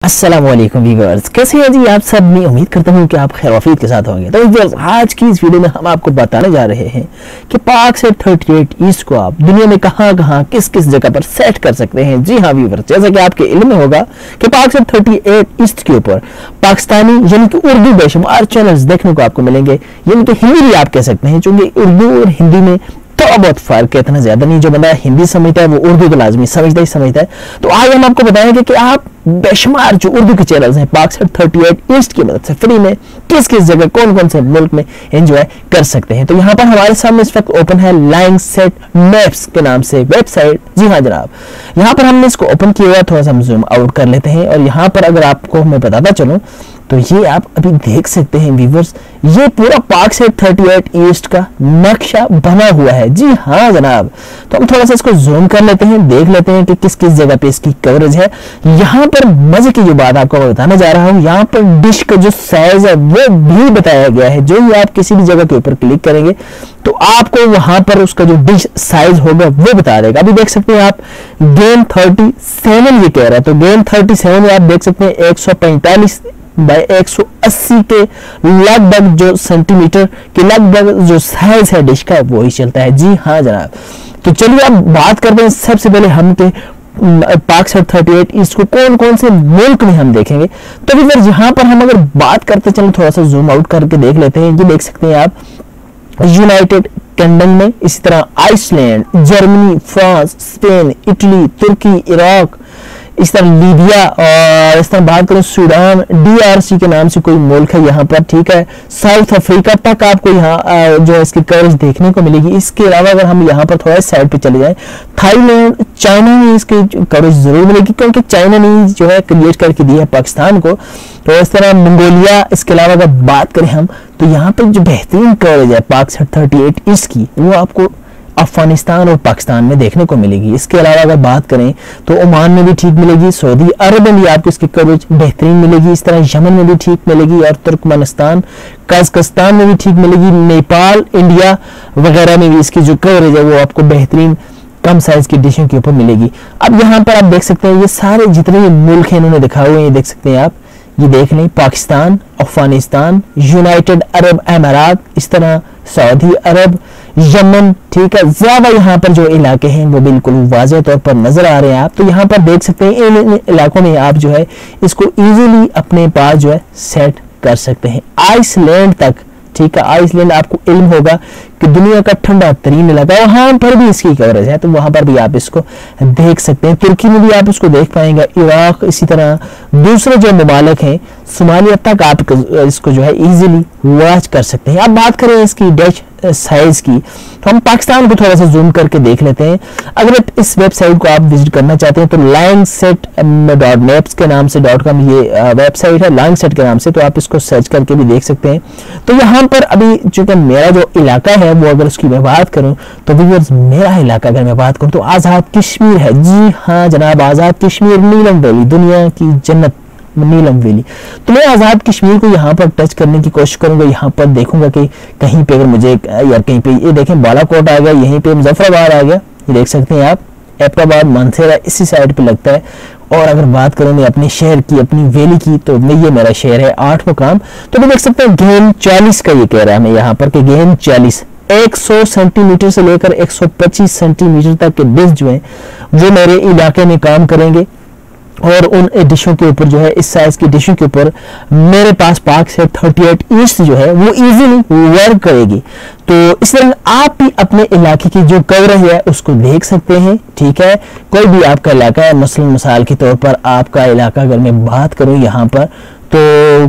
अस्सलाम वालेकुम व्यूअर्स, कैसे हैं जी आप सब। मैं उम्मीद करता हूं कि आप खैर वफीद के साथ होंगे। तो व्यूअर्स, आज की इस वीडियो में हम आपको बताने जा रहे हैं कि पाकसेट 38 ईस्ट को आप दुनिया में कहां किस किस जगह पर सेट कर सकते हैं। जी हाँ व्यूअर्स, जैसा कि आपके इल्म में होगा कि पाकसेट 38 ईस्ट के ऊपर पाकिस्तानी यानी कि उर्दू बेशुमार चैनल्स देखने को आपको मिलेंगे, यानी कि हिंदी भी आप कह सकते हैं, क्योंकि उर्दू और हिंदी में थोड़ा बहुत फर्क है, इतना ज्यादा नहीं। जो बंदा हिंदी समझता है वो उर्दू को लाजमी समझता है। तो आज हम आपको बताएंगे कि आप बेशुमार जो उर्दू के चैनल्स हैं पाकसेट 38 ईस्ट की मदद से फ्री में किस किस जगह कौन कौन से मुल्क में एंजॉय कर सकते हैं। तो यहाँ पर हमारे सामने इस वक्त ओपन है लाइनसेट मैप्स के नाम से वेबसाइट। जी हाँ जनाब, यहाँ पर हमने इसको ओपन किया हुआ, थोड़ा सा हम जूम आउट कर लेते हैं। और यहाँ पर अगर आपको मैं बताता चलूँ तो ये आप अभी देख सकते हैं व्यूअर्स, ये पूरा पाकसेट 38 ईस्ट का नक्शा बना हुआ है। जी हाँ जनाब, तो हम थोड़ा सा इसको जूम कर लेते हैं, देख लेते हैं कि किस किस जगह पे इसकी कवरेज है। यहाँ पर मजे की जो बात आपको बताने जा रहा हूँ, यहाँ पर डिश का जो साइज है वो भी बताया गया है। जो ही आप किसी भी जगह के ऊपर क्लिक करेंगे तो आपको वहां पर उसका जो डिश साइज होगा वो बता देगा। अभी देख सकते हैं आप गेम 37 ये कह रहा है, तो गेम 37 में आप देख सकते हैं 145 बाय 180 के लगभग जो सेंटीमीटर के लगभग जो साइज है डिश का वो ही चलता है। जी हाँ जनाब, तो चलिए अब बात करते हैं सबसे पहले हम के पाकसेट 38 ईस्ट को कौन कौन से मुल्क में हम देखेंगे। तो फिर यहाँ पर हम अगर बात करते चलें, थोड़ा सा जूम आउट करके देख लेते हैं। ये देख सकते हैं आप यूनाइटेड किंगडम में, इसी तरह Iceland, Germany, France, Spain, Italy, तुर्की, इराक, इस तरह लीबिया, और इस तरह बात करें सूडान, DRC के नाम से कोई मुल्क है यहाँ पर, ठीक है। साउथ अफ्रीका तक आपको यहाँ जो है इसकी कवरेज देखने को मिलेगी। इसके अलावा अगर हम यहाँ पर थोड़ा साइड पे चले जाएं, थाईलैंड, चाइना में इसकी कवरेज जरूर मिलेगी, क्योंकि चाइना ने जो है क्रिएट करके दी है पाकिस्तान को। तो इस तरह मंगोलिया, इसके अलावा अगर बात करें हम तो यहाँ पर जो बेहतरीन कवरेज है पाकसेट 38 ईस्ट की वो आपको अफगानिस्तान और पाकिस्तान में देखने को मिलेगी। इसके अलावा अगर बात करें तो ओमान में भी ठीक मिलेगी, सऊदी अरब में भी आपको इसकी कवरेज बेहतरीन मिलेगी, इस तरह यमन में भी ठीक मिलेगी, और तुर्कमेनिस्तान, कजाकिस्तान में भी ठीक मिलेगी, नेपाल, इंडिया वगैरह में भी इसकी जो कवरेज है वो आपको बेहतरीन कम साइज की डिशों के ऊपर मिलेगी। अब यहाँ पर आप देख सकते हैं ये सारे जितने भी मुल्क हैं इन्होंने दिखाए हुए हैं, ये देख सकते हैं आप, ये देख लें पाकिस्तान, अफगानिस्तान, यूनाइटेड अरब अमारात, इस तरह सऊदी अरब, यमन, ठीक है। ज्यादा यहाँ पर जो इलाके हैं वो बिल्कुल वाज़ेह तौर पर नजर आ रहे हैं आप। तो यहाँ पर देख सकते हैं इन इलाकों में आप जो है इसको इजीली अपने पास जो है सेट कर सकते हैं। आइसलैंड तक, ठीक है, आइसलैंड आपको इल्म होगा कि दुनिया का ठंडा तरीन इलाका है, वहां पर भी इसकी कवरेज है, तो वहां पर भी आप इसको देख सकते हैं। तुर्की में भी आप इसको देख पाएंगे, इराक, इसी तरह दूसरे जो ममालिक हैं, सोमालिया तक आप इसको जो है इजीली वॉच कर सकते हैं। अब बात करें इसकी डैश साइज की, तो हम पाकिस्तान को थोड़ा सा जूम करके देख लेते हैं। अगर इस वेबसाइट को आप विजिट करना चाहते हैं तो lineset.maps के नाम से .com ये वेबसाइट है, लाइनसेट के नाम से, तो आप इसको सर्च करके भी देख सकते हैं। तो यहाँ पर अभी चूंकि मेरा जो इलाका है वो अगर उसकी मैं बात करूं तो व्यूअर्स मेरा इलाका अगर मैं बात करूं तो आज़ाद कश्मीर है। जी हाँ जनाब, आज़ाद कश्मीर, नीलम वैली, दुनिया की जन्नत नीलम वैली। तो मैं आज़ाद कश्मीर को यहाँ पर टच करने की कोशिश करूंगा। यहाँ पर देखूंगा कि कहीं पे अगर मुझे यार कहीं पे ये देखें बालाकोट आ गया, यहीं पे मुजफ्फराबाद आ गया, ये देख सकते हैं आप, एबटाबाद, मानसेरा इसी साइड पे लगता है। और अगर बात करें मैं अपने शहर की, अपनी वैली की, तो ये मेरा शहर है 8 मुकाम। तो मैं देख सकते हैं गेम 40 का ये कह रहा है हमें यहाँ पर कि गेम 40 100 सेंटीमीटर से लेकर 125 सेंटीमीटर तक के डिश जो है वो मेरे इलाके में काम करेंगे, और उन डिशों के ऊपर जो है इस साइज की डिशों के ऊपर मेरे पास पाकसेट 38 ईस्ट जो है वो इजीली वर्क करेगी। तो इस तरह आप भी अपने इलाके की जो कवरेज है उसको देख सकते हैं, ठीक है। कोई भी आपका इलाका है, मसलन मिसाल के तौर पर आपका इलाका अगर मैं बात करूं यहाँ पर तो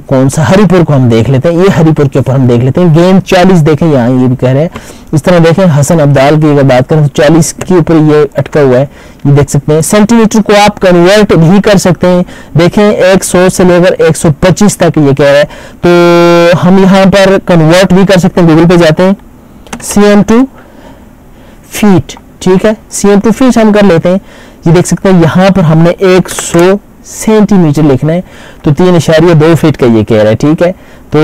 कौन सा, हरीपुर को हम देख लेते हैं। ये हरीपुर के ऊपर हम देख लेते हैं गेम 40, देखें यहाँ ये भी कह रहे हैं, इस तरह देखें हसन अब्दाल की अगर बात करें तो 40 के ऊपर ये अटका हुआ है, ये देख सकते हैं। सेंटीमीटर को आप कन्वर्ट भी कर सकते हैं, देखें 100 से लेकर 125 तक ये कह रहा है, तो हम यहाँ पर कन्वर्ट भी कर सकते हैं। गूगल पे जाते हैं, cm2 फीट, ठीक है, cm2 फीट हम कर लेते हैं। ये देख सकते हैं यहाँ पर हमने 100 सेंटीमीटर लिखना है, तो 3.2 फीट का ये कह रहा है, ठीक है। तो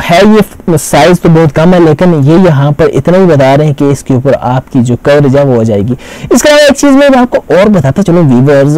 है ये साइज तो बहुत कम है, लेकिन ये यहाँ पर इतना ही बता रहे हैं कि इसके ऊपर आपकी जो कवरेज है वो हो जाएगी। इसके अलावा एक चीज मैं आपको और बताता चलूं व्यूअर्स,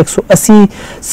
180